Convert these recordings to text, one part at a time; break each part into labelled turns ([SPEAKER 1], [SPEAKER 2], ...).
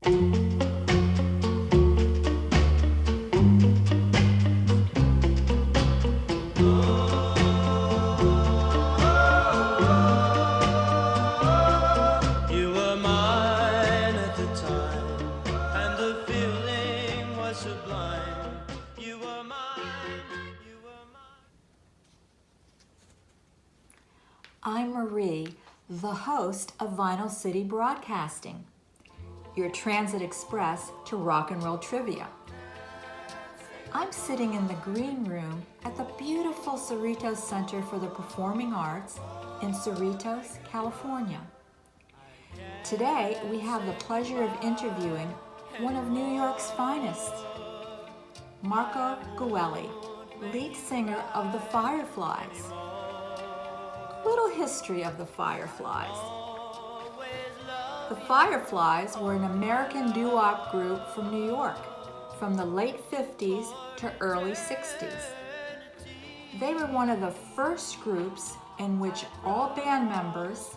[SPEAKER 1] I'm Marie, the host of Vinyl City Broadcasting, your transit express to rock and roll trivia. I'm sitting in the green room at the beautiful Cerritos Center for the Performing Arts in Cerritos, California. Today, we have the pleasure of interviewing one of New York's finest, Marco Gueli, lead singer of the Fireflies. Little history of the Fireflies. The Fireflies were an American doo-wop group from New York from the late 50s to early 60s. They were one of the first groups in which all band members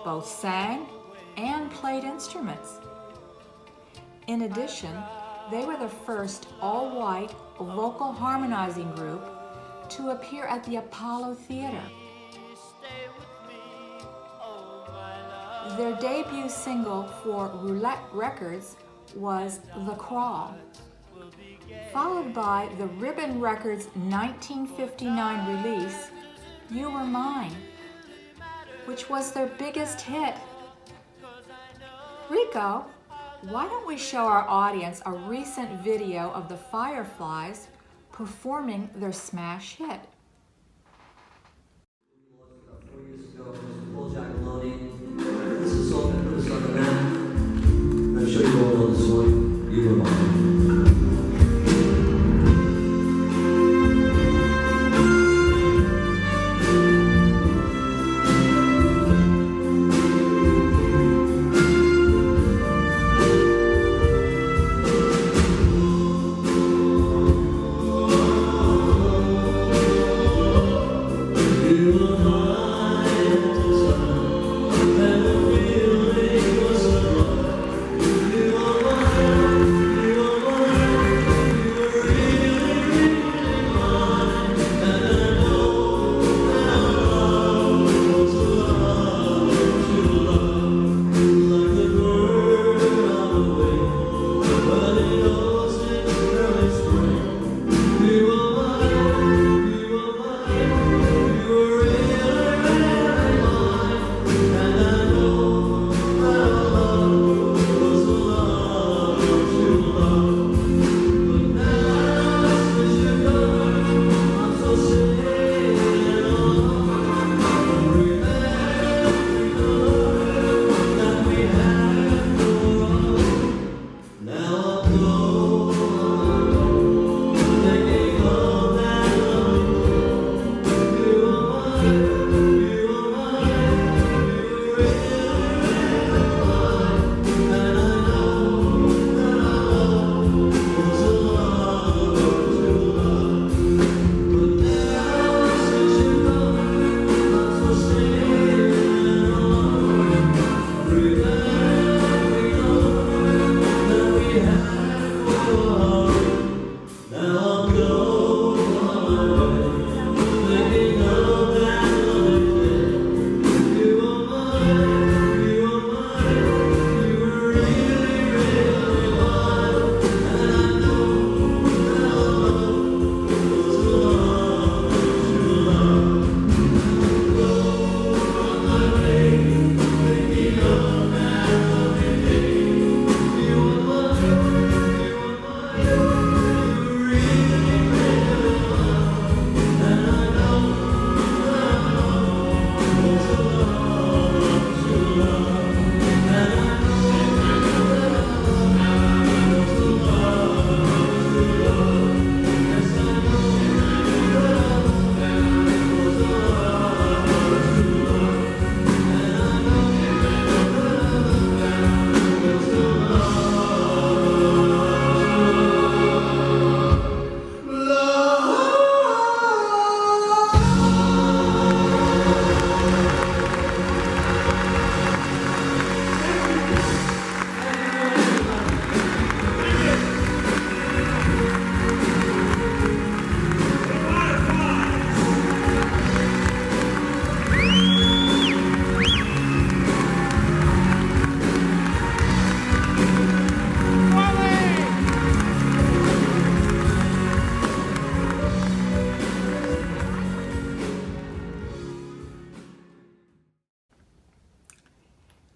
[SPEAKER 1] both sang and played instruments. In addition, they were the first all-white vocal harmonizing group to appear at the Apollo Theater. Their debut single for Roulette Records was The Crawl, followed by the Ribbon Records' 1959 release, You Were Mine, which was their biggest hit. Rico, why don't we show our audience a recent video of the Fireflies performing their smash hit?
[SPEAKER 2] I'm sure you all know this one, You Were Mine.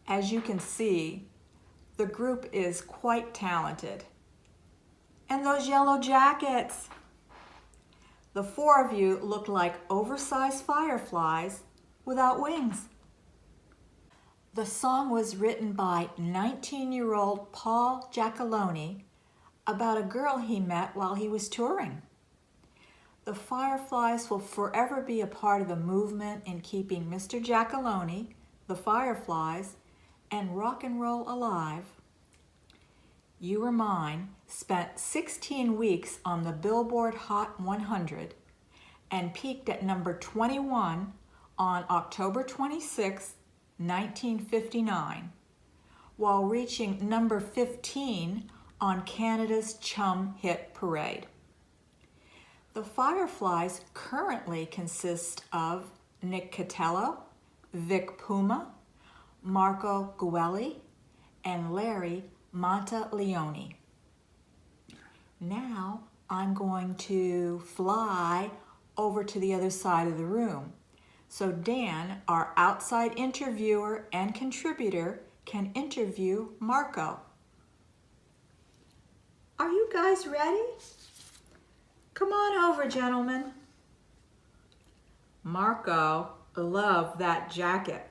[SPEAKER 1] As you can see, the group is quite talented. And those yellow jackets! The four of you look like oversized fireflies without wings. The song was written by 19-year-old Paul Giacalone about a girl he met while he was touring. The Fireflies will forever be a part of the movement in keeping Mr. Giacalone, the Fireflies, and rock and roll alive. You Were Mine spent 16 weeks on the Billboard Hot 100 and peaked at number 21 on October 26, 1959, while reaching number 15 on Canada's Chum Hit Parade. The Fireflies currently consist of Nick Catello, Vic Puma, Marco Gueli, and Larry Monteleone. Now I'm going to fly over to the other side of the room so Dan, our outside interviewer and contributor, can interview Marco. Are you guys ready? Come on over, gentlemen. Marco loved that jacket.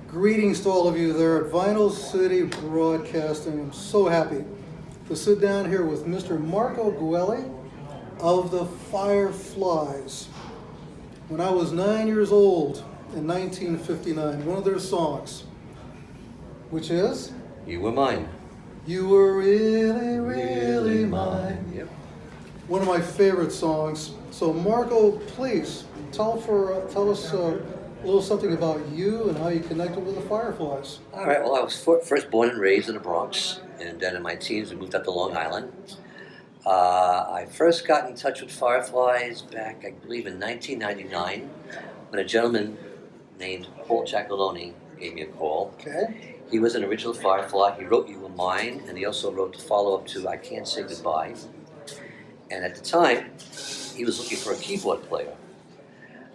[SPEAKER 3] Greetings to all of you there at Vinyl City Broadcasting. I'm so happy to sit down here with Mr. Marco Gueli of the Fireflies. When I was 9 years old in 1959, one of their songs, which is
[SPEAKER 2] You Were Mine.
[SPEAKER 3] You Were Really, Really Mine.
[SPEAKER 2] Yep.
[SPEAKER 3] One of my favorite songs. So Marco, please tell us a little something about you and how you connected with the Fireflies.
[SPEAKER 2] All right, well, I was first born and raised in the Bronx, and then in my teens we moved up to Long Island. I first got in touch with Fireflies back, I believe, in 1999, when a gentleman named Paul Giacalone gave me a call.
[SPEAKER 3] Okay.
[SPEAKER 2] He was an original Firefly. He wrote You Were Mine, and he also wrote the follow-up to I Can't Say Goodbye. And at the time, he was looking for a keyboard player.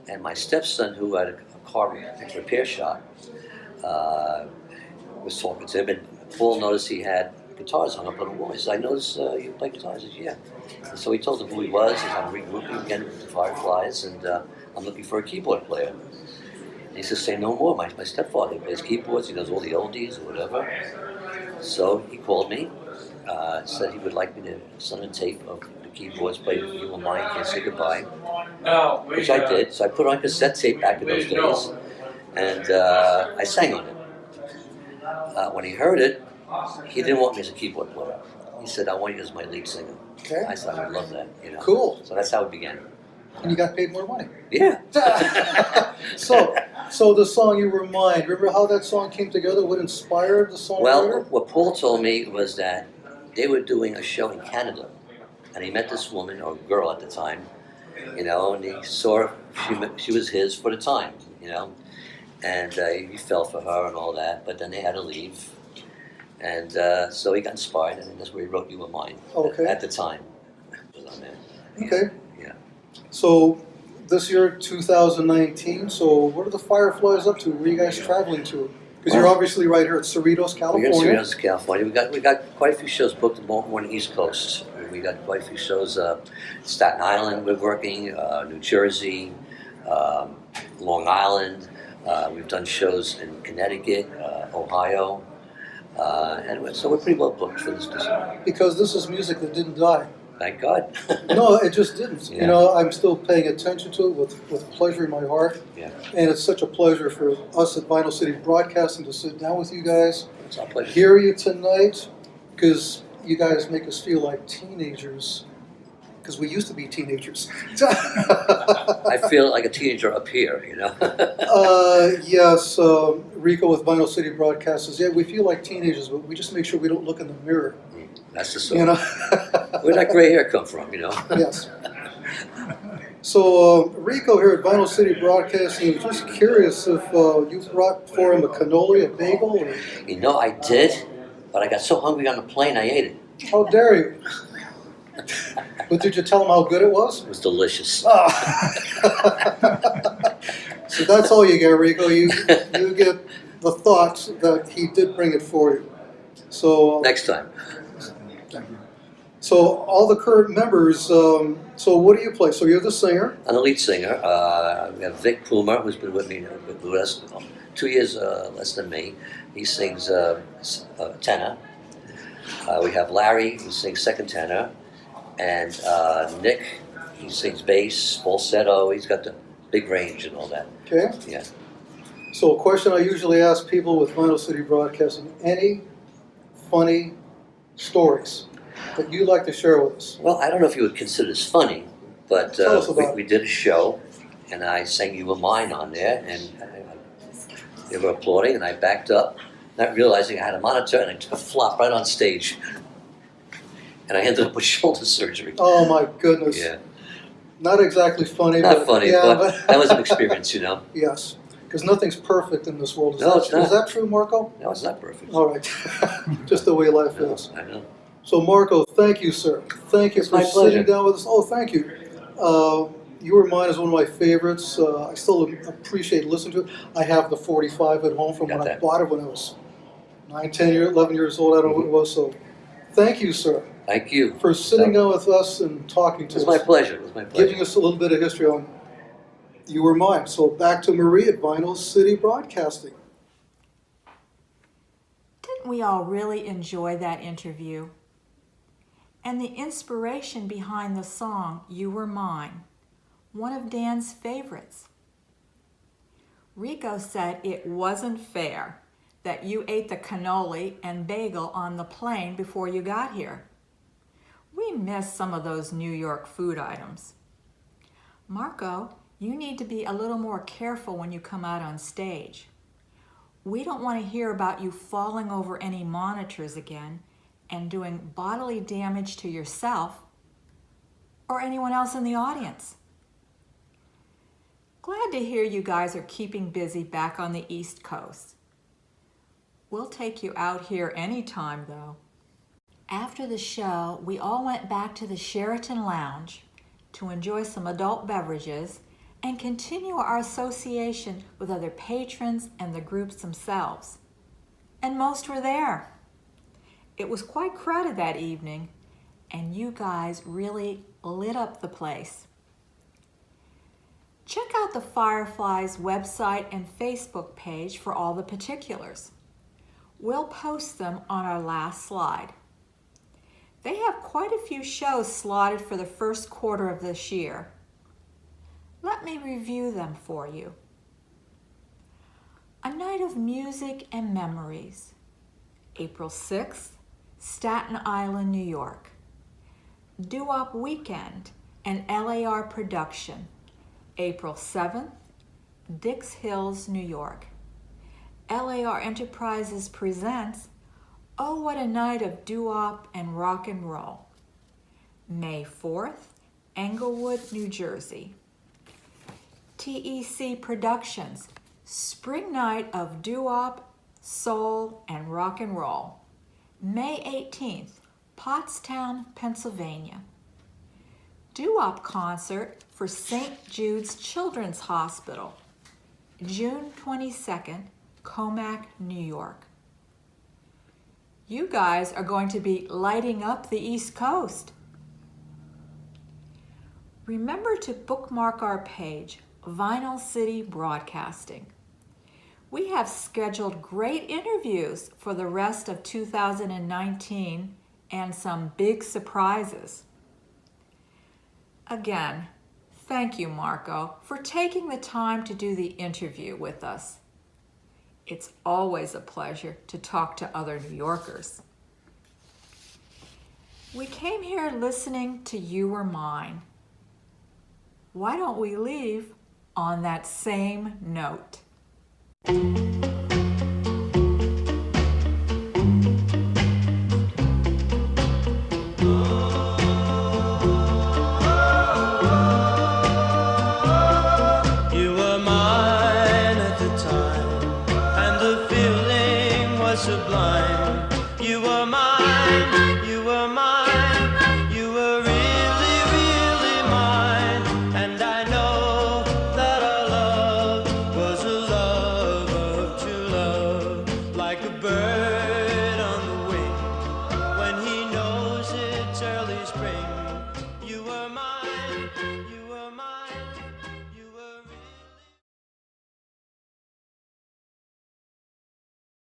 [SPEAKER 2] And my stepson, who had a car repair shop, was talking to him, and Paul noticed he had guitars hung up on the wall. He said, I noticed you play guitars. He said, yeah. And so he told him who he was. He said, I'm regrouping again with the Fireflies, and I'm looking for a keyboard player. And he says, say no more. My stepfather plays keyboards. He knows all the oldies or whatever. So he called me, said he would like me to send a tape of the keyboards, play You Were Mine, Can't Say Goodbye, which I did. So I put on cassette tape back in those days, and I sang on it. When he heard it, he didn't want me as a keyboard player. He said, I want you as my lead singer.
[SPEAKER 3] Okay.
[SPEAKER 2] I said, I would love that. You know?
[SPEAKER 3] Cool.
[SPEAKER 2] So that's how it began.
[SPEAKER 3] And you got paid more money.
[SPEAKER 2] Yeah.
[SPEAKER 3] So the song You Were Mine, remember how that song came together? What inspired the song?
[SPEAKER 2] Well, what Paul told me was that they were doing a show in Canada, and he met this woman, or girl at the time, you know, and he saw she was his for the time, you know, and he fell for her and all that, but then they had to leave. And so he got inspired, and that's where he wrote You Were Mine.
[SPEAKER 3] Okay.
[SPEAKER 2] At the time.
[SPEAKER 3] Okay.
[SPEAKER 2] Yeah.
[SPEAKER 3] So this year, 2019, so what are the Fireflies up to? Where are you guys traveling to? Because you're obviously right here at Cerritos, California.
[SPEAKER 2] We're in Cerritos, California. We got quite a few shows booked more on the East Coast. We got quite a few shows. Staten Island, we're working. New Jersey, Long Island. We've done shows in Connecticut, Ohio. And so we're pretty well booked for this year.
[SPEAKER 3] Because this is music that didn't die.
[SPEAKER 2] Thank God.
[SPEAKER 3] No, it just didn't.
[SPEAKER 2] Yeah.
[SPEAKER 3] You know, I'm still paying attention to it with pleasure in my heart.
[SPEAKER 2] Yeah.
[SPEAKER 3] And it's such a pleasure for us at Vinyl City Broadcasting to sit down with you guys,
[SPEAKER 2] It's our pleasure.
[SPEAKER 3] hear you tonight, because you guys make us feel like teenagers, because we used to be teenagers.
[SPEAKER 2] I feel like a teenager up here, you know.
[SPEAKER 3] Yes, Rico with Vinyl City Broadcast says, yeah, we feel like teenagers, but we just make sure we don't look in the mirror.
[SPEAKER 2] That's the story.
[SPEAKER 3] You know?
[SPEAKER 2] Where'd that gray hair come from, you know?
[SPEAKER 3] Yes. So Rico here at Vinyl City Broadcasting, just curious if you brought for him a cannoli, a bagel, or...
[SPEAKER 2] You know, I did, but I got so hungry on the plane, I ate it.
[SPEAKER 3] How dare you? But did you tell him how good it was?
[SPEAKER 2] It was delicious.
[SPEAKER 3] Oh. So that's all you get, Rico. You get the thoughts that he did bring it for you. So
[SPEAKER 2] Next time.
[SPEAKER 3] So all the current members. So what do you play? So you're the singer.
[SPEAKER 2] I'm the lead singer. We have Vic Plumer, who's been with me with us 2 years less than me. He sings tenor. We have Larry, who sings second tenor, and Nick, he sings bass, falsetto. He's got the big range and all that.
[SPEAKER 3] Okay.
[SPEAKER 2] Yeah.
[SPEAKER 3] So a question I usually ask people with Vinyl City Broadcasting: any funny stories that you'd like to share with us?
[SPEAKER 2] Well, I don't know if you would consider this funny, but
[SPEAKER 3] Tell us about
[SPEAKER 2] we did a show, and I sang "You Were Mine" on there, and they were applauding, and I backed up, not realizing I had a monitor, and I took a flop right on stage, and I ended up with shoulder surgery.
[SPEAKER 3] Oh my goodness.
[SPEAKER 2] Yeah,
[SPEAKER 3] Not exactly funny.
[SPEAKER 2] not funny,
[SPEAKER 3] yeah,
[SPEAKER 2] but that was an experience, you know.
[SPEAKER 3] Yes, because nothing's perfect in this world.
[SPEAKER 2] No, it's not.
[SPEAKER 3] Is that true, Marco?
[SPEAKER 2] No, it's not perfect.
[SPEAKER 3] All right. Just the way life
[SPEAKER 2] No,
[SPEAKER 3] is.
[SPEAKER 2] I know.
[SPEAKER 3] So, Marco, thank you, sir. Thank you
[SPEAKER 2] It's
[SPEAKER 3] for
[SPEAKER 2] my
[SPEAKER 3] sitting
[SPEAKER 2] pleasure.
[SPEAKER 3] down with us. Oh, thank you. You Were Mine is one of my favorites. I still appreciate listening to it. I have the 45 at home from
[SPEAKER 2] Got
[SPEAKER 3] when I
[SPEAKER 2] that.
[SPEAKER 3] bought it when I was 9, 10 years, 11 years old. I don't know what it was. So, thank you, sir,
[SPEAKER 2] Thank you.
[SPEAKER 3] for sitting down with us and talking to
[SPEAKER 2] It was
[SPEAKER 3] us.
[SPEAKER 2] my pleasure. It was my pleasure.
[SPEAKER 3] Giving us a little bit of history on You Were Mine. So, back to Marie at Vinyl City Broadcasting.
[SPEAKER 1] Didn't we all really enjoy that interview? And the inspiration behind the song You Were Mine, one of Dan's favorites. Rico said it wasn't fair that you ate the cannoli and bagel on the plane before you got here. We miss some of those New York food items. Marco, you need to be a little more careful when you come out on stage. We don't want to hear about you falling over any monitors again and doing bodily damage to yourself or anyone else in the audience. Glad to hear you guys are keeping busy back on the East Coast. We'll take you out here anytime, though. After the show, we all went back to the Sheraton Lounge to enjoy some adult beverages and continue our association with other patrons and the groups themselves. And most were there. It was quite crowded that evening, and you guys really lit up the place. Check out the Fireflies website and Facebook page for all the particulars. We'll post them on our last slide. They have quite a few shows slotted for the first quarter of this year. Let me review them for you. A Night of Music and Memories, April 6th, Staten Island, New York. Doo-Wop Weekend, an LAR production, April 7th, Dix Hills, New York. LAR Enterprises presents Oh What a Night of Doo-Wop and Rock and Roll, May 4th, Englewood, New Jersey. TEC Productions, Spring Night of Doo-Wop, Soul, and Rock and Roll, May 18th, Pottstown, Pennsylvania. Doo-Wop Concert for St. Jude's Children's Hospital, June 22nd, Comac, New York. You guys are going to be lighting up the East Coast. Remember to bookmark our page, Vinyl City Broadcasting. We have scheduled great interviews for the rest of 2019 and some big surprises. Again, thank you, Marco, for taking the time to do the interview with us. It's always a pleasure to talk to other New Yorkers. We came here listening to You Were Mine. Why don't we leave on that same note?
[SPEAKER 4] You were mine at the time, and the feeling was sublime. You were mine, you were bird